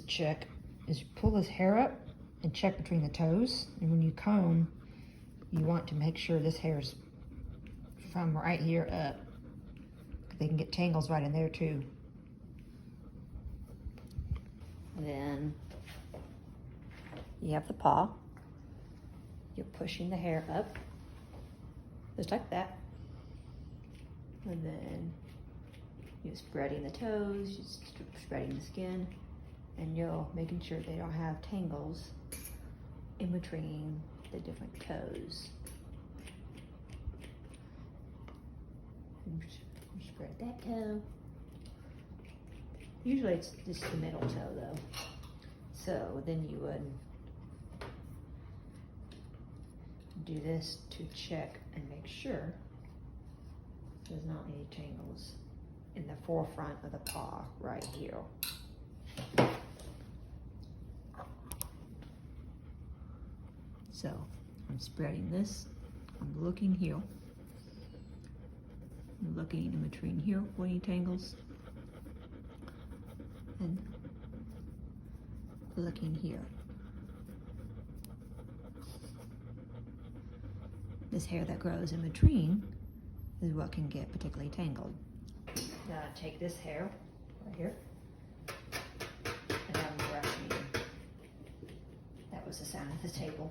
check is pull this hair up and check between the toes. And when you comb, you want to make sure this hair's from right here up. They can get tangles right in there too. Then you have the paw. You're pushing the hair up, just like that. And then you're spreading the toes, you're spreading the skin, and you're making sure they don't have tangles in between the different toes. You spread that toe. Usually it's just the middle toe though. So then you would do this to check and make sure there's not any tangles in the forefront of the paw right here. So I'm spreading this, I'm looking here, I'm looking in between here for any tangles, and looking here. This hair that grows in between is what can get particularly tangled. Now I take this hair right here, and I'm brushing. That was the sound of the table.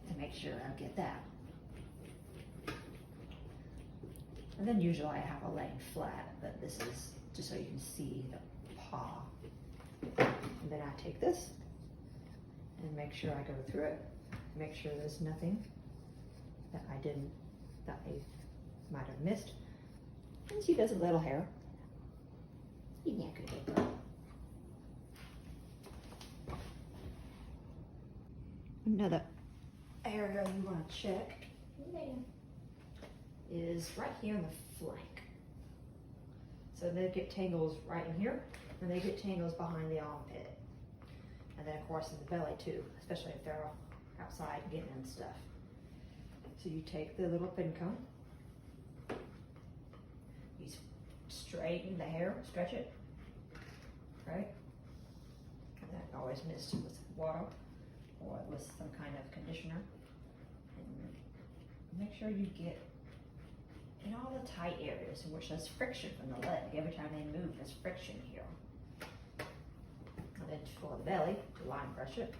To make sure I get that. And then usually I have a laying flat, but this is just so you can see the paw. And then I take this and make sure I go through it, make sure there's nothing that I might have missed. And she does a little hair. You can't go big girl. Another area you want to check is right here in the flank. So they get tangles right in here, and they get tangles behind the armpit. And then of course in the belly too, especially if they're outside getting in stuff. So you take the little pin comb, you straighten the hair, stretch it, right? And that always mixed with water or with some kind of conditioner. And make sure you get in all the tight areas in which there's friction from the leg. Every time they move, there's friction here. And then for the belly, to line brush it,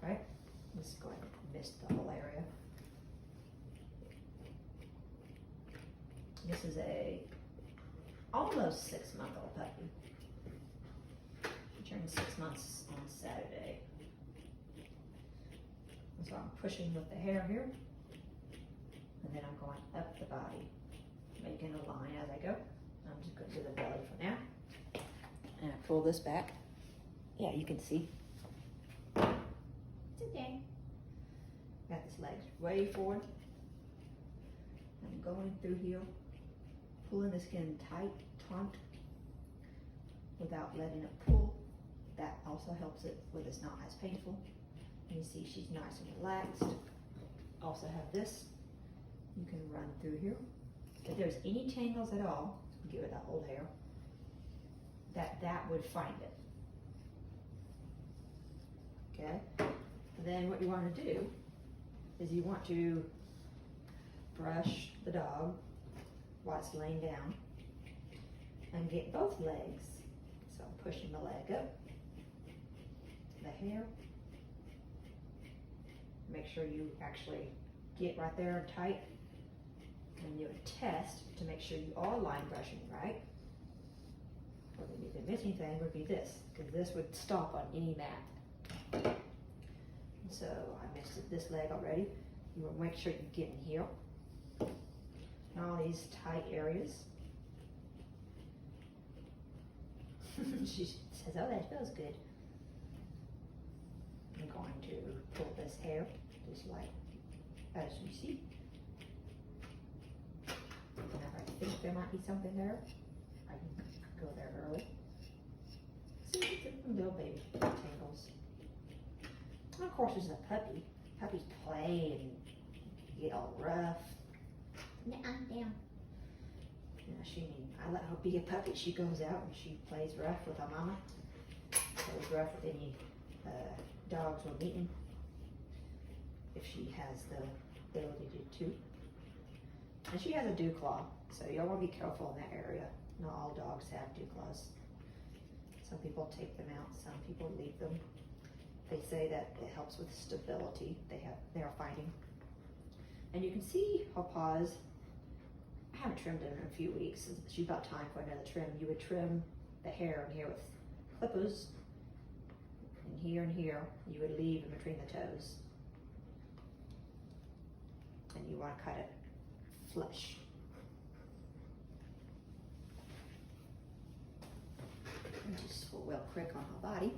right? Just go ahead and mist the whole area. This is a almost 6-month-old puppy. She turned 6 months on Saturday. And so I'm pushing with the hair here, and then I'm going up the body, making a line as I go. I'm just going to do the belly for now. And I pull this back. Yeah, you can see. It's okay. Got this leg way forward. I'm going through here, pulling the skin tight, taut, without letting it pull. That also helps it with it's not as painful. You see she's nice and relaxed. Also have this. You can run through here. If there's any tangles at all, give it that old hair, that would find it. Okay? Then what you want to do is you want to brush the dog while it's laying down and get both legs. So I'm pushing the leg up, the hair. Make sure you actually get right there tight, and you test to make sure you are line brushing right. Or if the missing thing would be this, because this would stop on any mat. So I mixed this leg already. You want to make sure you get in here. And all these tight areas. She says, oh, that feels good. I'm going to pull this hair, just like as you see. And if I think there might be something there, I can go there early. See, it's a little baby tangles. And of course, there's a puppy. Puppies play and get all rough. Down. You know, I let her be a puppy. She goes out and she plays rough with her mama. rough with any dogs or meeting, if she has the ability to. And she has a dew claw, so y'all want to be careful in that area. Not all dogs have dew claws. Some people take them out, some people leave them. They say that it helps with stability. They are fighting. And you can see her paws. I haven't trimmed them in a few weeks. She's about time for another trim. You would trim the hair in here with clippers. And here, you would leave in between the toes. And you want to cut it flush. And just real quick on her body.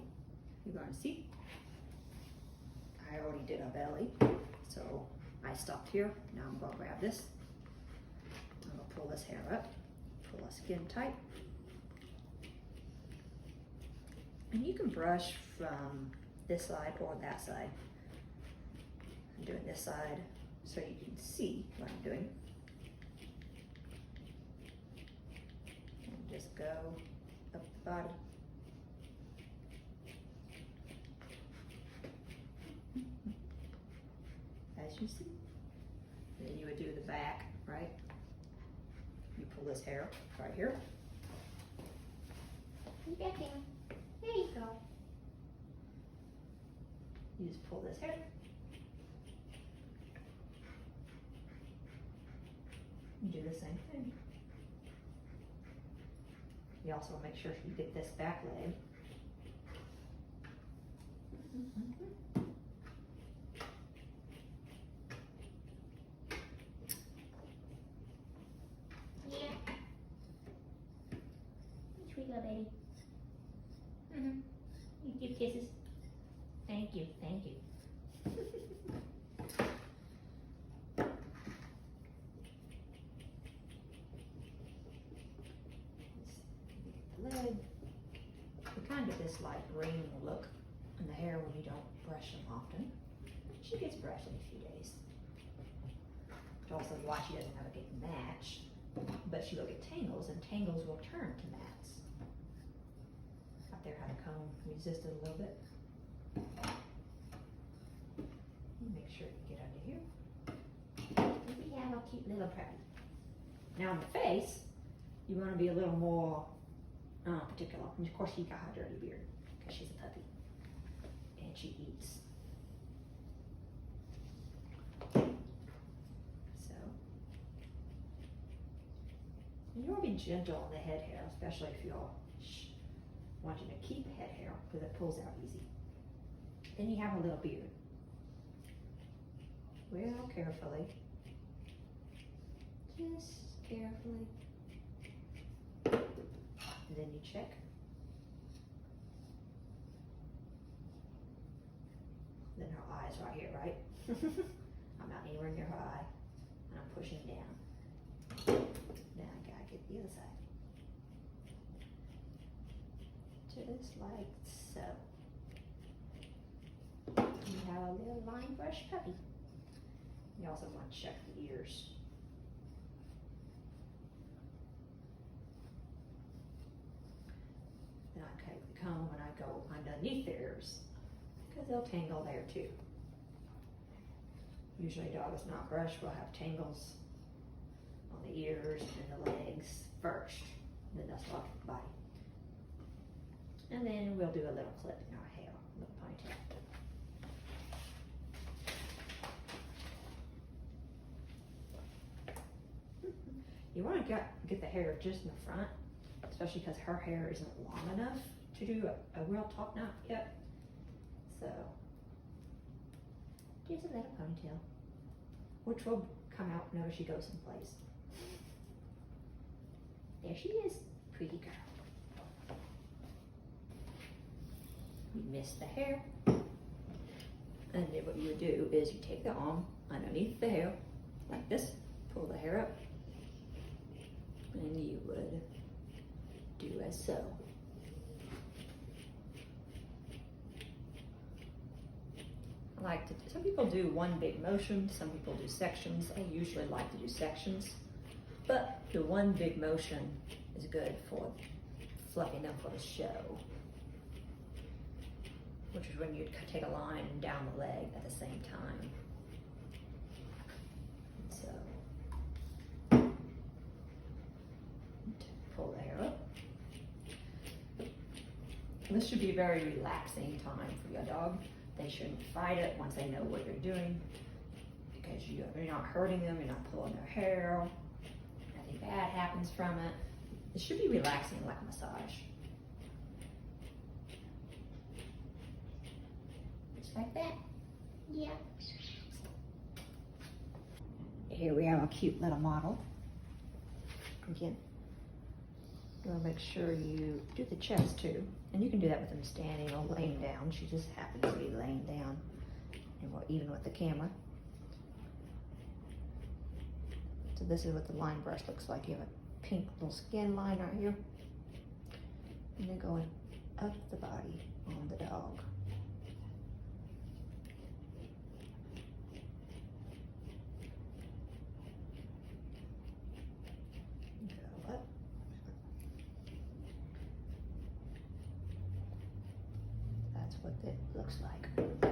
You're going to see. I already did her belly, so I stopped here. Now I'm going to grab this. I'm going to pull this hair up, pull the skin tight. And you can brush from this side or that side. I'm doing this side so you can see what I'm doing. And just go up the body. As you see. And then you would do the back, right? You pull this hair right here. Back in. There you go. You just pull this hair. You do the same thing. You also make sure you get this back leg. Yeah. Sweet little baby. You give kisses. Thank you, thank you. The leg. You kind of this like ring look in the hair when you don't brush them often. She gets brushed in a few days. Which also is why she doesn't have a good match. But she will get tangles, and tangles will turn to mats. Up there had a comb resisted a little bit. Make sure you get under here. We have a cute little puppy. Now in the face, you want to be a little more particular. And of course, she got her dirty beard because she's a puppy, and she eats. So you want to be gentle on the head hair, especially if you're wanting to keep head hair because it pulls out easy. Then you have a little beard. Real carefully. Just carefully. And then you check. Then her eye's right here, right? I'm not anywhere near her eye. And I'm pushing down. Now I gotta get the other side. Just like so. You have a little line brush puppy. You also want to check the ears. Then I take the comb and I go underneath the ears because they'll tangle there too. Usually a dog that's not brushed will have tangles on the ears and the legs first, and then they'll start with the body. And then we'll do a little clip in our hair, a little ponytail. You want to get the hair just in the front, especially because her hair isn't long enough to do a real top knot yet. So, just a little ponytail, which will come out whenever she goes in place. There she is, pretty girl. You missed the hair. And then what you would do is you take the arm underneath the hair, like this, pull the hair up, and you would do as so. I like to, some people do one big motion, some people do sections. I usually like to do sections, but the one big motion is good for fluffing them for the show. which is when you'd take a line down the leg at the same time. So, pull the hair up. This should be a very relaxing time for your dog. They shouldn't fight it once they know what you're doing, because you're not hurting them, you're not pulling their hair, nothing bad happens from it. It should be relaxing like a massage. Just like that. Yeah. Here we have a cute little model. Again, you want to make sure you do the chest too. And you can do that with them standing or laying down. She just happens to be laying down. And we're even with the camera. So this is what the line brush looks like. You have a pink little skin line right here. And then going up the body on the dog. Go up. That's what it looks like.